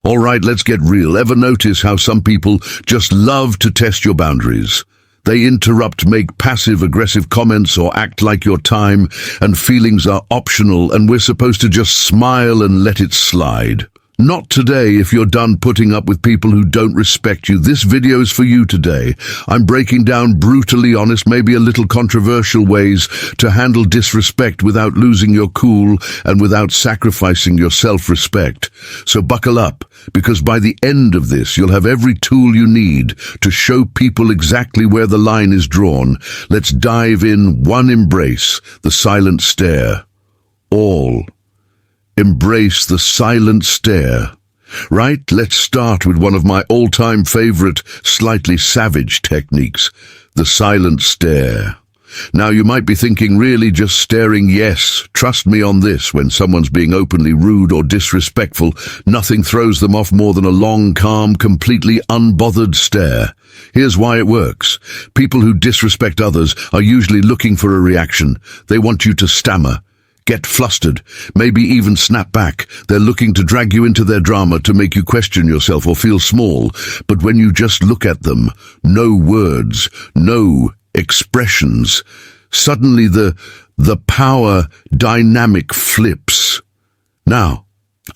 All right, let's get real. Ever notice how some people just love to test your boundaries? They interrupt, make passive-aggressive comments, or act like your time and feelings are optional and we're supposed to just smile and let it slide. Not today. If you're done putting up with people who don't respect you, this video is for you today. I'm breaking down brutally honest, maybe a little controversial ways to handle disrespect without losing your cool and without sacrificing your self-respect. So buckle up, because by the end of this, you'll have every tool you need to show people exactly where the line is drawn. Let's dive in. 1. Embrace the silent stare. All embrace the silent stare. Right? Let's start with one of my all-time favorite, slightly savage techniques, the silent stare. Now you might be thinking, really, just staring? Yes, trust me on this. When someone's being openly rude or disrespectful, nothing throws them off more than a long, calm, completely unbothered stare. Here's why it works. People who disrespect others are usually looking for a reaction. They want you to stammer, get flustered, maybe even snap back. They're looking to drag you into their drama, to make you question yourself or feel small. But when you just look at them, no words, no expressions, suddenly the power dynamic flips. Now,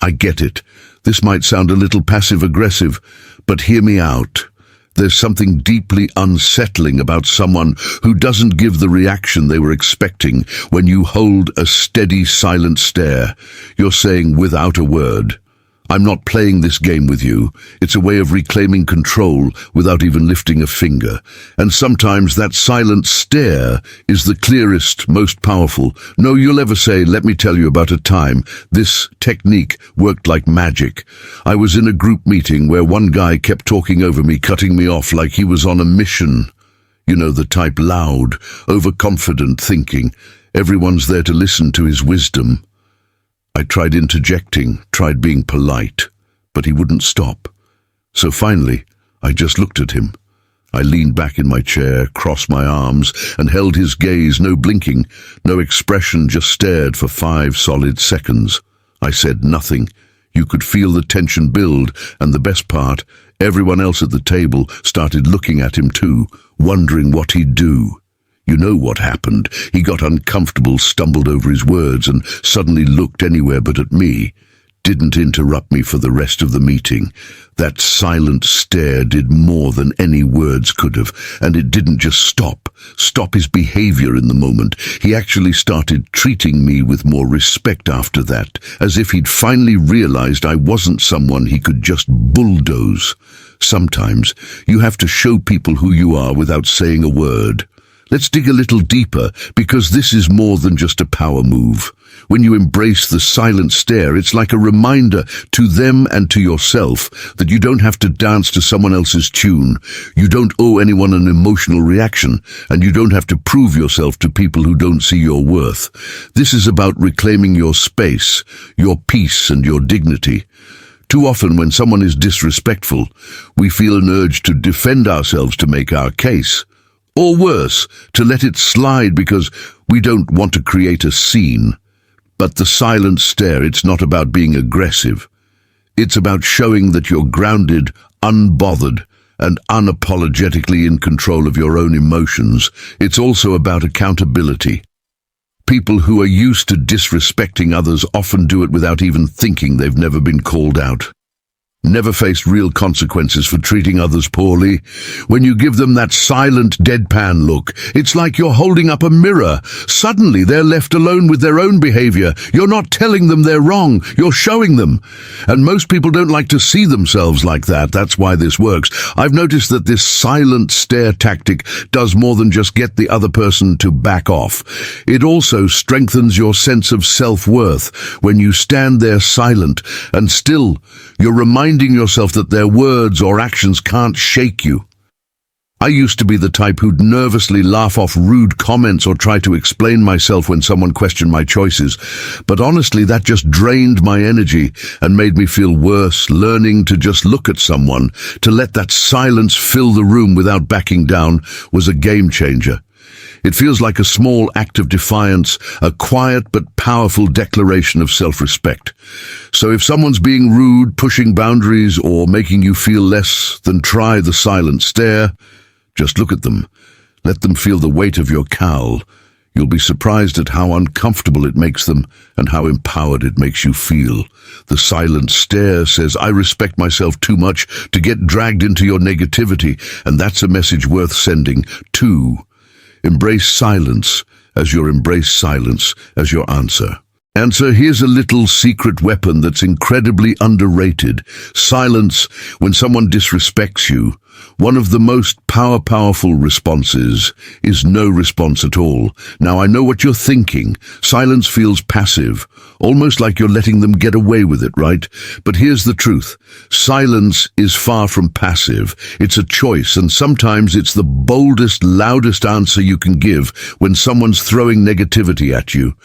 I get it. This might sound a little passive-aggressive, but hear me out. There's something deeply unsettling about someone who doesn't give the reaction they were expecting. When you hold a steady, silent stare, you're saying without a word, I'm not playing this game with you. It's a way of reclaiming control without even lifting a finger. And sometimes that silent stare is the clearest, most powerful. No, you'll ever say, let me tell you about a time. This technique worked like magic. I was in a group meeting where one guy kept talking over me, cutting me off like he was on a mission. You know, the type, loud, overconfident, thinking everyone's there to listen to his wisdom. I tried interjecting, tried being polite, but he wouldn't stop. So finally, I just looked at him. I leaned back in my chair, crossed my arms, and held his gaze, no blinking, no expression, just stared for 5 solid seconds. I said nothing. You could feel the tension build, and the best part, everyone else at the table started looking at him too, wondering what he'd do. You know what happened. He got uncomfortable, stumbled over his words, and suddenly looked anywhere but at me. Didn't interrupt me for the rest of the meeting. That silent stare did more than any words could have, and it didn't just stop his behavior in the moment. He actually started treating me with more respect after that, as if he'd finally realized I wasn't someone he could just bulldoze. Sometimes you have to show people who you are without saying a word. Let's dig a little deeper, because this is more than just a power move. When you embrace the silent stare, it's like a reminder to them and to yourself that you don't have to dance to someone else's tune. You don't owe anyone an emotional reaction, and you don't have to prove yourself to people who don't see your worth. This is about reclaiming your space, your peace, and your dignity. Too often, when someone is disrespectful, we feel an urge to defend ourselves, to make our case. Or worse, to let it slide because we don't want to create a scene. But the silent stare, it's not about being aggressive. It's about showing that you're grounded, unbothered, and unapologetically in control of your own emotions. It's also about accountability. People who are used to disrespecting others often do it without even thinking. They've never been called out, never faced real consequences for treating others poorly. When you give them that silent, deadpan look, it's like you're holding up a mirror. Suddenly they're left alone with their own behavior. You're not telling them they're wrong, you're showing them. And most people don't like to see themselves like that. That's why this works. I've noticed that this silent stare tactic does more than just get the other person to back off. It also strengthens your sense of self-worth. When you stand there silent and still, you're reminding yourself that their words or actions can't shake you. I used to be the type who'd nervously laugh off rude comments or try to explain myself when someone questioned my choices. But honestly, that just drained my energy and made me feel worse. Learning to just look at someone, to let that silence fill the room without backing down, was a game changer. It feels like a small act of defiance, a quiet but powerful declaration of self-respect. So if someone's being rude, pushing boundaries, or making you feel less than, try the silent stare. Just look at them. Let them feel the weight of your cowl. You'll be surprised at how uncomfortable it makes them and how empowered it makes you feel. The silent stare says, I respect myself too much to get dragged into your negativity, and that's a message worth sending. 2. Embrace silence as your answer. Answer, here's a little secret weapon that's incredibly underrated. Silence when someone disrespects you. One of the most powerful responses is no response at all. Now, I know what you're thinking. Silence feels passive, almost like you're letting them get away with it, right? But here's the truth. Silence is far from passive. It's a choice, and sometimes it's the boldest, loudest answer you can give when someone's throwing negativity at you.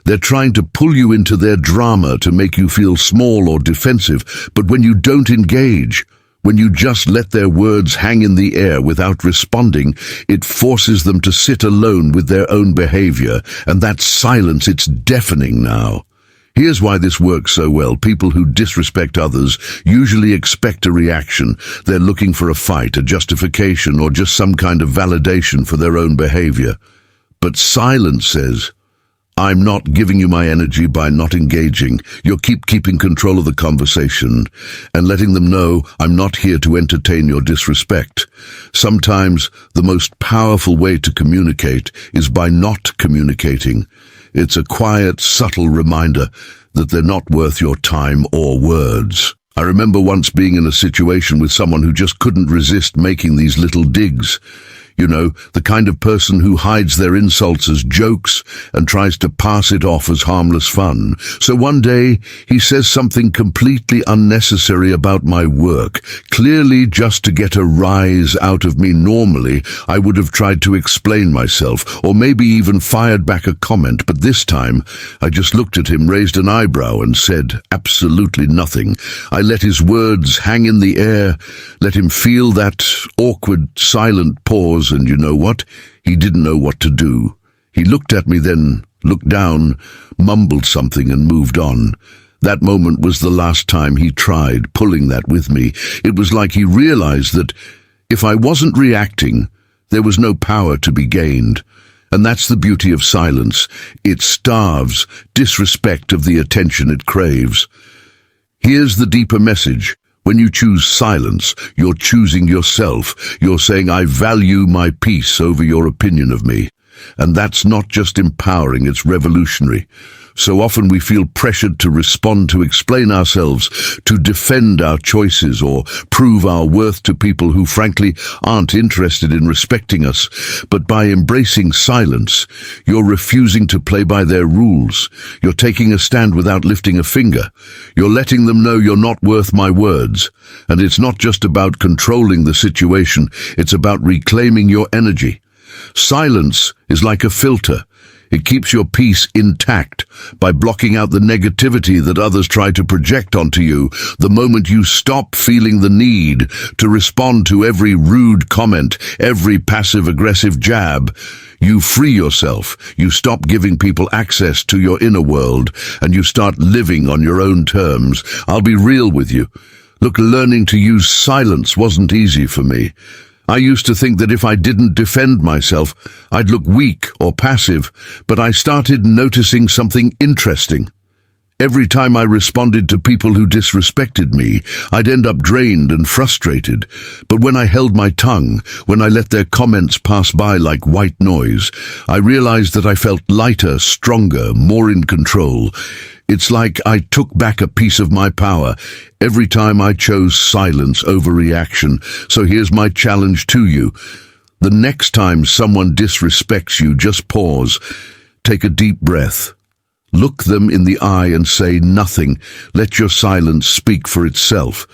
They're trying to pull you into their drama to make you feel small or defensive, but when you don't engage, when you just let their words hang in the air without responding, it forces them to sit alone with their own behavior, and that silence, it's deafening now. Here's why this works so well. People who disrespect others usually expect a reaction. They're looking for a fight, a justification, or just some kind of validation for their own behavior. But silence says, I'm not giving you my energy by not engaging. You're keeping control of the conversation and letting them know I'm not here to entertain your disrespect. Sometimes the most powerful way to communicate is by not communicating. It's a quiet, subtle reminder that they're not worth your time or words. I remember once being in a situation with someone who just couldn't resist making these little digs. You know, the kind of person who hides their insults as jokes and tries to pass it off as harmless fun. So one day, he says something completely unnecessary about my work, clearly just to get a rise out of me. Normally, I would have tried to explain myself, or maybe even fired back a comment, but this time, I just looked at him, raised an eyebrow, and said absolutely nothing. I let his words hang in the air, let him feel that awkward, silent pause. And you know what? He didn't know what to do. He looked at me, then looked down, mumbled something, and moved on. That moment was the last time he tried pulling that with me. It was like he realized that if I wasn't reacting, there was no power to be gained. And that's the beauty of silence. It starves disrespect of the attention it craves. Here's the deeper message. When you choose silence, you're choosing yourself. You're saying, I value my peace over your opinion of me. And that's not just empowering, it's revolutionary. So often we feel pressured to respond, to explain ourselves, to defend our choices or prove our worth to people who frankly aren't interested in respecting us. But by embracing silence, you're refusing to play by their rules. You're taking a stand without lifting a finger. You're letting them know you're not worth my words. And it's not just about controlling the situation, it's about reclaiming your energy. Silence is like a filter. It keeps your peace intact by blocking out the negativity that others try to project onto you. The moment you stop feeling the need to respond to every rude comment, every passive-aggressive jab, you free yourself. You stop giving people access to your inner world, and you start living on your own terms. I'll be real with you. Look, learning to use silence wasn't easy for me. I used to think that if I didn't defend myself, I'd look weak or passive, but I started noticing something interesting. Every time I responded to people who disrespected me, I'd end up drained and frustrated. But when I held my tongue, when I let their comments pass by like white noise, I realized that I felt lighter, stronger, more in control. It's like I took back a piece of my power every time I chose silence over reaction. So here's my challenge to you. The next time someone disrespects you, just pause, take a deep breath. Look them in the eye and say nothing. Let your silence speak for itself.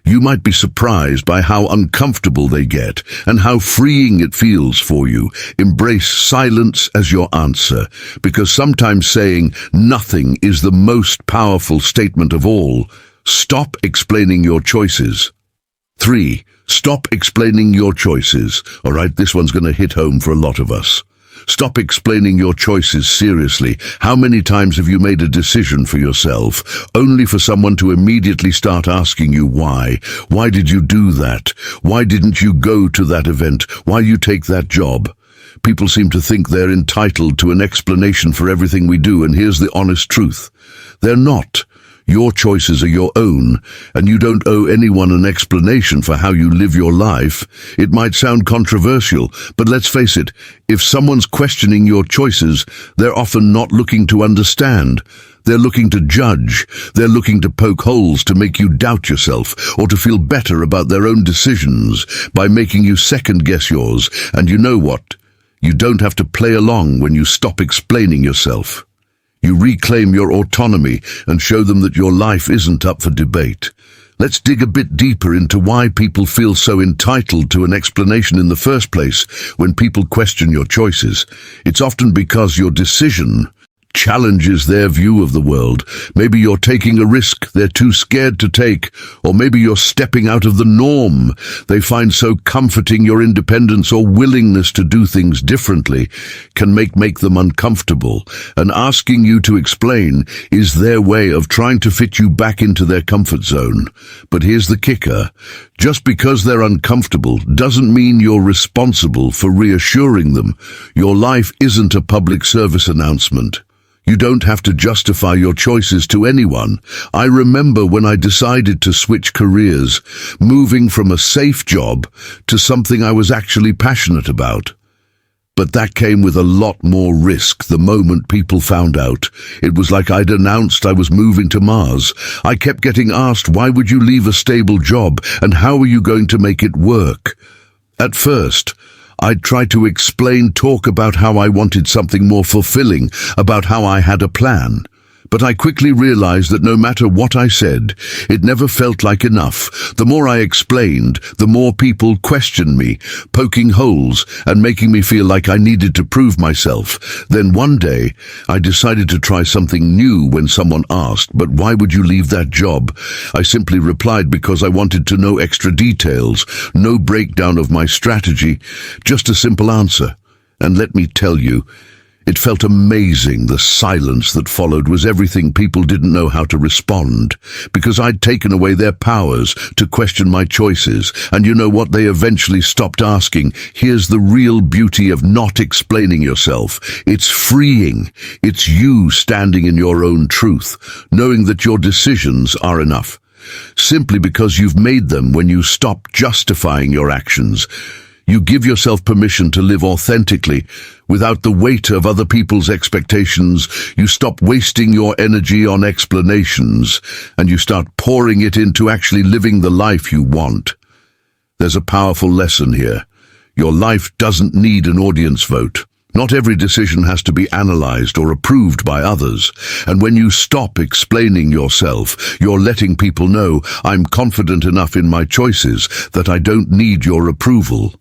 You might be surprised by how uncomfortable they get and how freeing it feels for you. Embrace silence as your answer, because sometimes saying nothing is the most powerful statement of all. Stop explaining your choices. 3. Stop explaining your choices. All right, this one's going to hit home for a lot of us. Stop explaining your choices seriously. How many times have you made a decision for yourself, only for someone to immediately start asking you why? Why did you do that? Why didn't you go to that event? Why you take that job? People seem to think they're entitled to an explanation for everything we do, and here's the honest truth. They're not. Your choices are your own, and you don't owe anyone an explanation for how you live your life. It might sound controversial, but let's face it, if someone's questioning your choices, they're often not looking to understand. They're looking to judge. They're looking to poke holes to make you doubt yourself or to feel better about their own decisions by making you second-guess yours. And you know what? You don't have to play along when you stop explaining yourself. You reclaim your autonomy and show them that your life isn't up for debate. Let's dig a bit deeper into why people feel so entitled to an explanation in the first place when people question your choices. It's often because your decision challenges their view of the world. Maybe you're taking a risk they're too scared to take, or maybe you're stepping out of the norm they find so comforting. Your independence or willingness to do things differently can make them uncomfortable, and asking you to explain is their way of trying to fit you back into their comfort zone. But here's the kicker. Just because they're uncomfortable doesn't mean you're responsible for reassuring them. Your life isn't a public service announcement. You don't have to justify your choices to anyone. I remember when I decided to switch careers, moving from a safe job to something I was actually passionate about. But that came with a lot more risk the moment people found out. It was like I'd announced I was moving to Mars. I kept getting asked, why would you leave a stable job, and how are you going to make it work? At first, I'd try to talk about how I wanted something more fulfilling, about how I had a plan. But I quickly realized that no matter what I said, it never felt like enough. The more I explained, the more people questioned me, poking holes and making me feel like I needed to prove myself. Then one day, I decided to try something new. When someone asked, "But why would you leave that job?" I simply replied, because I wanted to know extra details, no breakdown of my strategy, just a simple answer. And let me tell you, it felt amazing. The silence that followed was everything. People didn't know how to respond, because I'd taken away their powers to question my choices. And you know what? They eventually stopped asking. Here's the real beauty of not explaining yourself. It's freeing. It's you standing in your own truth, knowing that your decisions are enough, simply because you've made them. When you stop justifying your actions, you give yourself permission to live authentically, without the weight of other people's expectations. You stop wasting your energy on explanations, and you start pouring it into actually living the life you want. There's a powerful lesson here. Your life doesn't need an audience vote. Not every decision has to be analyzed or approved by others. And when you stop explaining yourself, you're letting people know, I'm confident enough in my choices that I don't need your approval.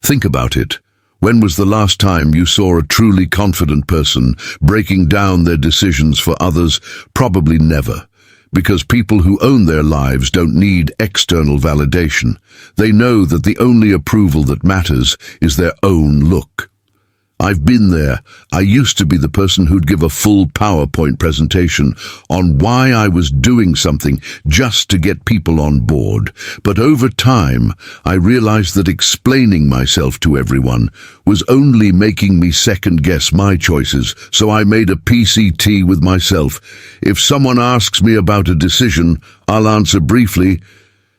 Think about it. When was the last time you saw a truly confident person breaking down their decisions for others? Probably never. Because people who own their lives don't need external validation. They know that the only approval that matters is their own look. I've been there. I used to be the person who'd give a full PowerPoint presentation on why I was doing something just to get people on board. But over time, I realized that explaining myself to everyone was only making me second-guess my choices. So I made a PCT with myself. If someone asks me about a decision, I'll answer briefly,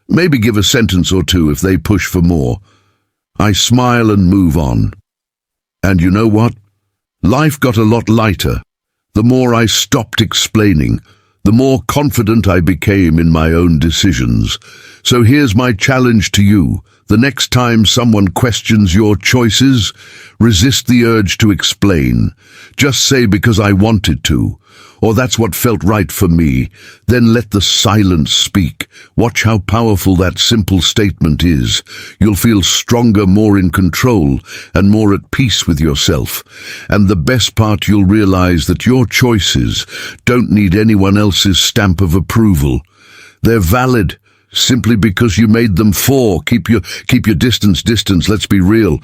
maybe give a sentence or two if they push for more. I smile and move on. And you know what? Life got a lot lighter. The more I stopped explaining, the more confident I became in my own decisions. So here's my challenge to you. The next time someone questions your choices, resist the urge to explain. Just say, because I wanted to, or that's what felt right for me. Then let the silence speak. Watch how powerful that simple statement is. You'll feel stronger, more in control, and more at peace with yourself. And the best part, you'll realize that your choices don't need anyone else's stamp of approval. They're valid, simply because you made them four. Keep your distance. Let's be real.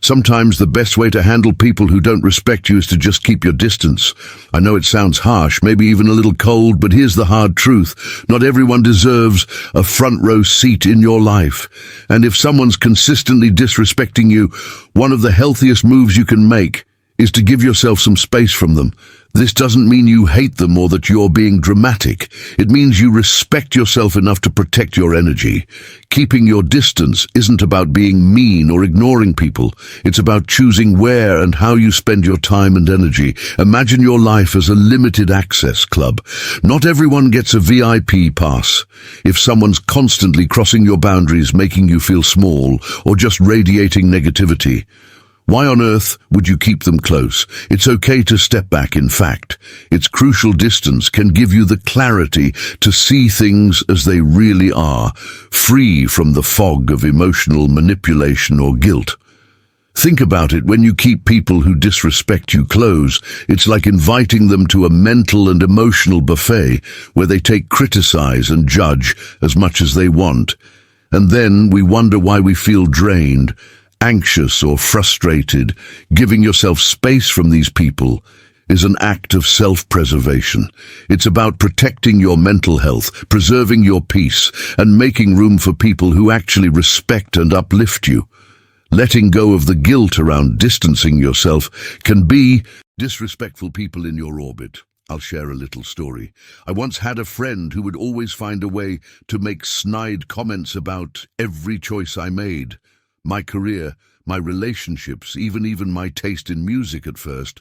Sometimes the best way to handle people who don't respect you is to just keep your distance. I know it sounds harsh, maybe even a little cold, but here's the hard truth. Not everyone deserves a front row seat in your life. And if someone's consistently disrespecting you, one of the healthiest moves you can make is to give yourself some space from them. This doesn't mean you hate them or that you're being dramatic. It means you respect yourself enough to protect your energy. Keeping your distance isn't about being mean or ignoring people. It's about choosing where and how you spend your time and energy. Imagine your life as a limited access club. Not everyone gets a VIP pass. If someone's constantly crossing your boundaries, making you feel small, or just radiating negativity, why on earth would you keep them close? It's okay to step back, in fact. Its crucial distance can give you the clarity to see things as they really are, free from the fog of emotional manipulation or guilt. Think about it, when you keep people who disrespect you close, it's like inviting them to a mental and emotional buffet where they criticize and judge as much as they want. And then we wonder why we feel drained, anxious or frustrated. Giving yourself space from these people is an act of self-preservation. It's about protecting your mental health, preserving your peace, and making room for people who actually respect and uplift you. Letting go of the guilt around distancing yourself can be disrespectful people in your orbit. I'll share a little story. I once had a friend who would always find a way to make snide comments about every choice I made. My career, my relationships, even my taste in music at first.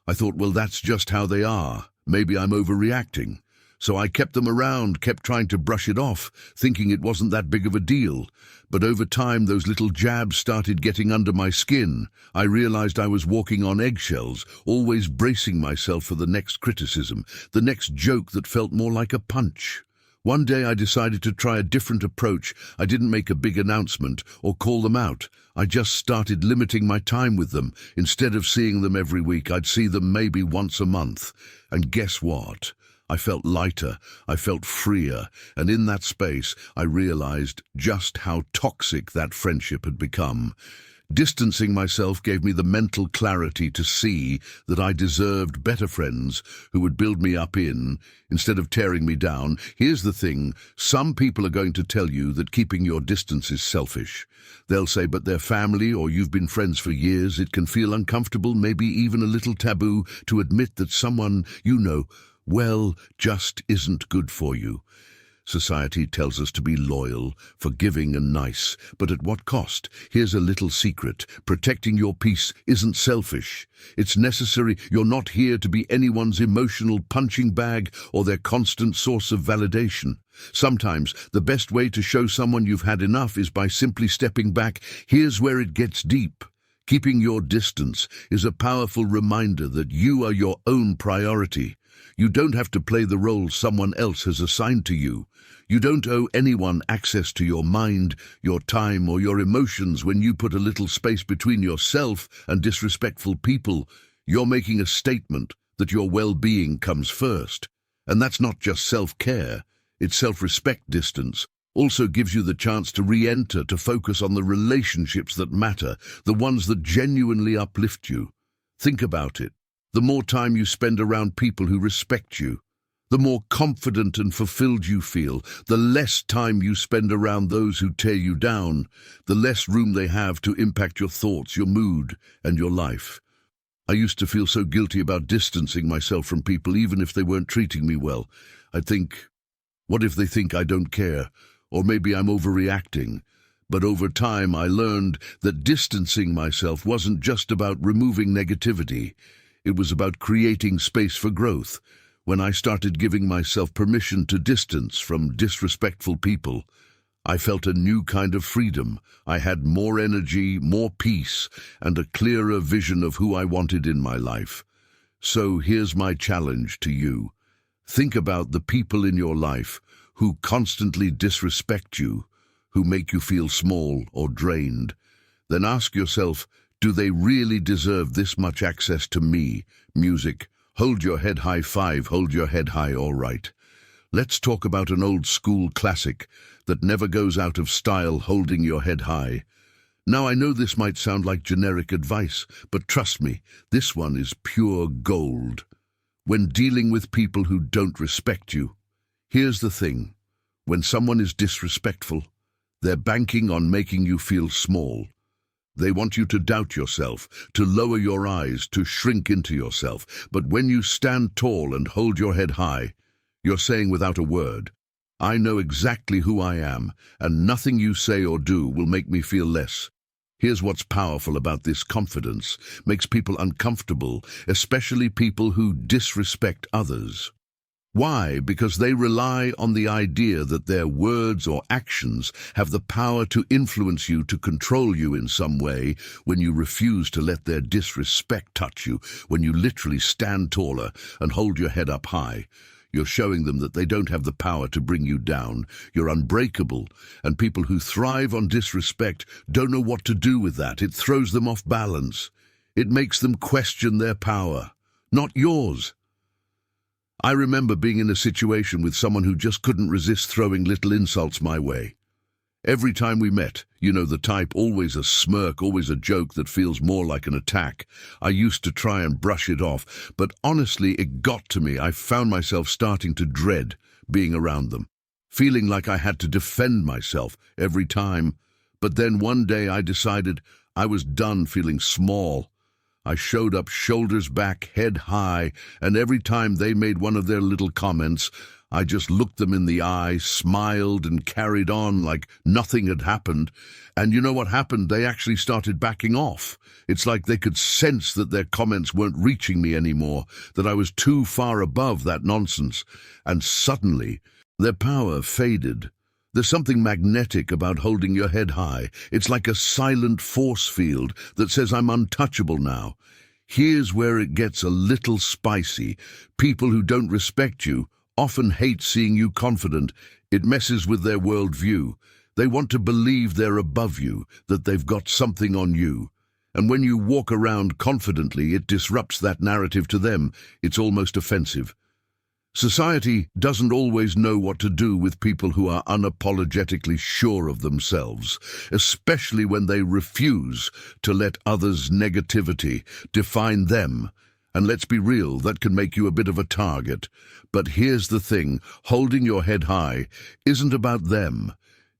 I thought, well, that's just how they are. Maybe I'm overreacting. So I kept them around, kept trying to brush it off, thinking it wasn't that big of a deal. But over time, those little jabs started getting under my skin. I realized I was walking on eggshells, always bracing myself for the next criticism, the next joke that felt more like a punch. One day I decided to try a different approach. I didn't make a big announcement or call them out. I just started limiting my time with them. Instead of seeing them every week, I'd see them maybe once a month. And guess what? I felt lighter, I felt freer, and in that space I realized just how toxic that friendship had become. Distancing myself gave me the mental clarity to see that I deserved better friends who would build me up instead of tearing me down. Here's the thing, some people are going to tell you that keeping your distance is selfish. They'll say, but they're family, or you've been friends for years. It can feel uncomfortable, maybe even a little taboo, to admit that someone you know well just isn't good for you. Society tells us to be loyal, forgiving and nice, but at what cost? Here's a little secret. Protecting your peace isn't selfish. It's necessary. You're not here to be anyone's emotional punching bag or their constant source of validation. Sometimes the best way to show someone you've had enough is by simply stepping back. Here's where it gets deep. Keeping your distance is a powerful reminder that you are your own priority. You don't have to play the role someone else has assigned to you. You don't owe anyone access to your mind, your time, or your emotions. When you put a little space between yourself and disrespectful people, you're making a statement that your well-being comes first. And that's not just self-care, it's self-respect. Distance also gives you the chance to re-enter, to focus on the relationships that matter, the ones that genuinely uplift you. Think about it. The more time you spend around people who respect you, the more confident and fulfilled you feel. The less time you spend around those who tear you down, the less room they have to impact your thoughts, your mood, and your life. I used to feel so guilty about distancing myself from people, even if they weren't treating me well. I'd think, what if they think I don't care? Or maybe I'm overreacting. But over time, I learned that distancing myself wasn't just about removing negativity. It was about creating space for growth. When I started giving myself permission to distance from disrespectful people, I felt a new kind of freedom. I had more energy, more peace, and a clearer vision of who I wanted in my life. So here's my challenge to you. Think about the people in your life who constantly disrespect you, who make you feel small or drained. Then ask yourself, do they really deserve this much access to me? Music. Hold your head high. 5. Hold your head high. All right. Let's talk about an old school classic that never goes out of style: holding your head high. Now, I know this might sound like generic advice, but trust me, this one is pure gold. When dealing with people who don't respect you, here's the thing. When someone is disrespectful, they're banking on making you feel small. They want you to doubt yourself, to lower your eyes, to shrink into yourself. But when you stand tall and hold your head high, you're saying without a word, I know exactly who I am, and nothing you say or do will make me feel less. Here's what's powerful about this confidence: makes people uncomfortable, especially people who disrespect others. Why? Because they rely on the idea that their words or actions have the power to influence you, to control you in some way. When you refuse to let their disrespect touch you, when you literally stand taller and hold your head up high, you're showing them that they don't have the power to bring you down. You're unbreakable, and people who thrive on disrespect don't know what to do with that. It throws them off balance. It makes them question their power, not yours. I remember being in a situation with someone who just couldn't resist throwing little insults my way. Every time we met, you know the type, always a smirk, always a joke that feels more like an attack. I used to try and brush it off, but honestly, it got to me. I found myself starting to dread being around them, feeling like I had to defend myself every time. But then one day I decided I was done feeling small. I showed up, shoulders back, head high, and every time they made one of their little comments, I just looked them in the eye, smiled, and carried on like nothing had happened. And you know what happened? They actually started backing off. It's like they could sense that their comments weren't reaching me anymore, that I was too far above that nonsense. And suddenly, their power faded. There's something magnetic about holding your head high. It's like a silent force field that says I'm untouchable now. Here's where it gets a little spicy. People who don't respect you often hate seeing you confident. It messes with their worldview. They want to believe they're above you, that they've got something on you. And when you walk around confidently, it disrupts that narrative to them. It's almost offensive. Society doesn't always know what to do with people who are unapologetically sure of themselves, especially when they refuse to let others' negativity define them. And let's be real, that can make you a bit of a target. But here's the thing: holding your head high isn't about them.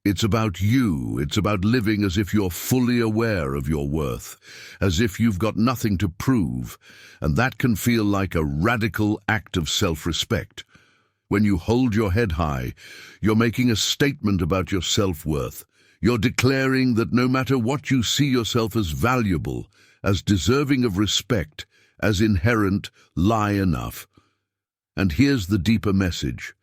It's about you. It's about living as if you're fully aware of your worth, as if you've got nothing to prove. And that can feel like a radical act of self-respect. When you hold your head high, you're making a statement about your self-worth. You're declaring that no matter what, you see yourself as valuable, as deserving of respect, as inherent, lie enough. And here's the deeper message.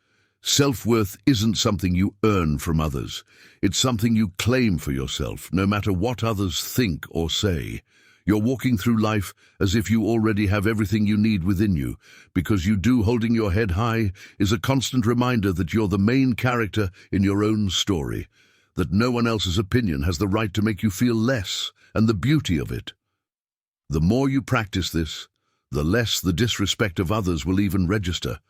Self-worth isn't something you earn from others. It's something you claim for yourself, no matter what others think or say. You're walking through life as if you already have everything you need within you. Because you do, holding your head high is a constant reminder that you're the main character in your own story, that no one else's opinion has the right to make you feel less, and the beauty of it. The more you practice this, the less the disrespect of others will even register.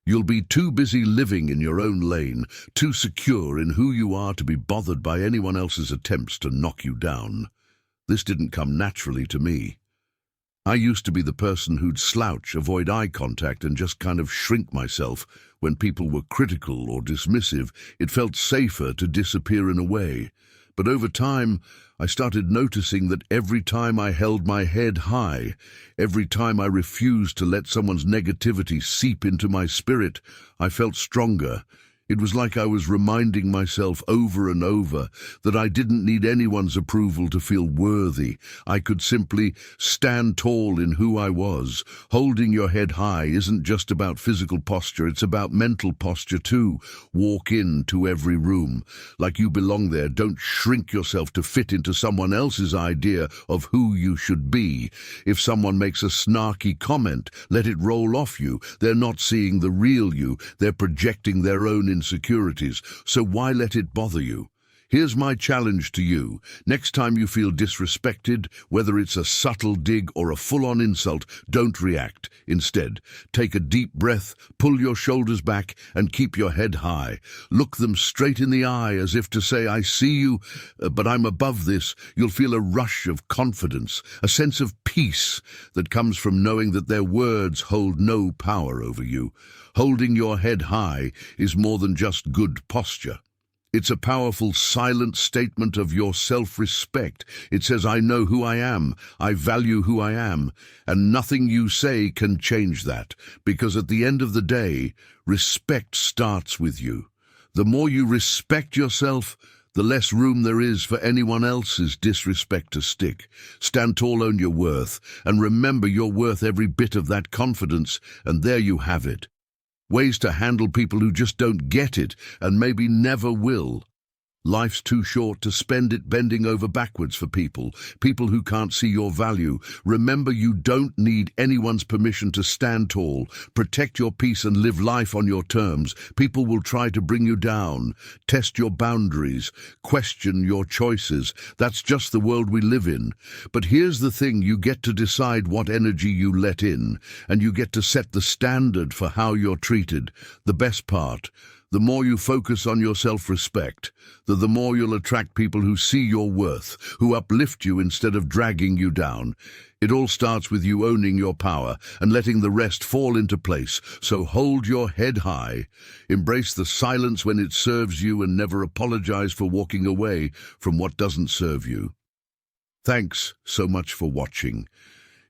You'll be too busy living in your own lane, too secure in who you are to be bothered by anyone else's attempts to knock you down. This didn't come naturally to me. I used to be the person who'd slouch, avoid eye contact, and just kind of shrink myself when people were critical or dismissive. It felt safer to disappear in a way. But over time, I started noticing that every time I held my head high, every time I refused to let someone's negativity seep into my spirit, I felt stronger. It was like I was reminding myself over and over that I didn't need anyone's approval to feel worthy. I could simply stand tall in who I was. Holding your head high isn't just about physical posture, it's about mental posture too. Walk into every room like you belong there. Don't shrink yourself to fit into someone else's idea of who you should be. If someone makes a snarky comment, let it roll off you. They're not seeing the real you. They're projecting their own insecurities, so why let it bother you? Here's my challenge to you. Next time you feel disrespected, whether it's a subtle dig or a full-on insult, don't react. Instead, take a deep breath, pull your shoulders back, and keep your head high. Look them straight in the eye as if to say, I see you, but I'm above this. You'll feel a rush of confidence, a sense of peace that comes from knowing that their words hold no power over you. Holding your head high is more than just good posture. It's a powerful, silent statement of your self-respect. It says, I know who I am, I value who I am, and nothing you say can change that, because at the end of the day, respect starts with you. The more you respect yourself, the less room there is for anyone else's disrespect to stick. Stand tall, own your worth, and remember you're worth every bit of that confidence, and there you have it. Ways to handle people who just don't get it and maybe never will. Life's too short to spend it bending over backwards for people who can't see your value. Remember, you don't need anyone's permission to stand tall. Protect your peace and live life on your terms. People will try to bring you down, test your boundaries, question your choices. That's just the world we live in. But here's the thing, you get to decide what energy you let in, and you get to set the standard for how you're treated. The best part, the more you focus on your self-respect, the more you'll attract people who see your worth, who uplift you instead of dragging you down. It all starts with you owning your power and letting the rest fall into place. So hold your head high, embrace the silence when it serves you, and never apologize for walking away from what doesn't serve you. Thanks so much for watching.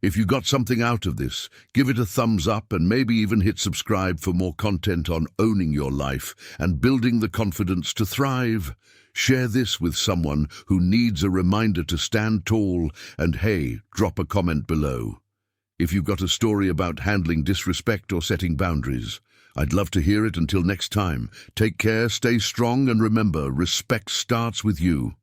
If you got something out of this, give it a thumbs up and maybe even hit subscribe for more content on owning your life and building the confidence to thrive. Share this with someone who needs a reminder to stand tall, and hey, drop a comment below. If you've got a story about handling disrespect or setting boundaries, I'd love to hear it. Until next time, take care, stay strong, and remember, respect starts with you.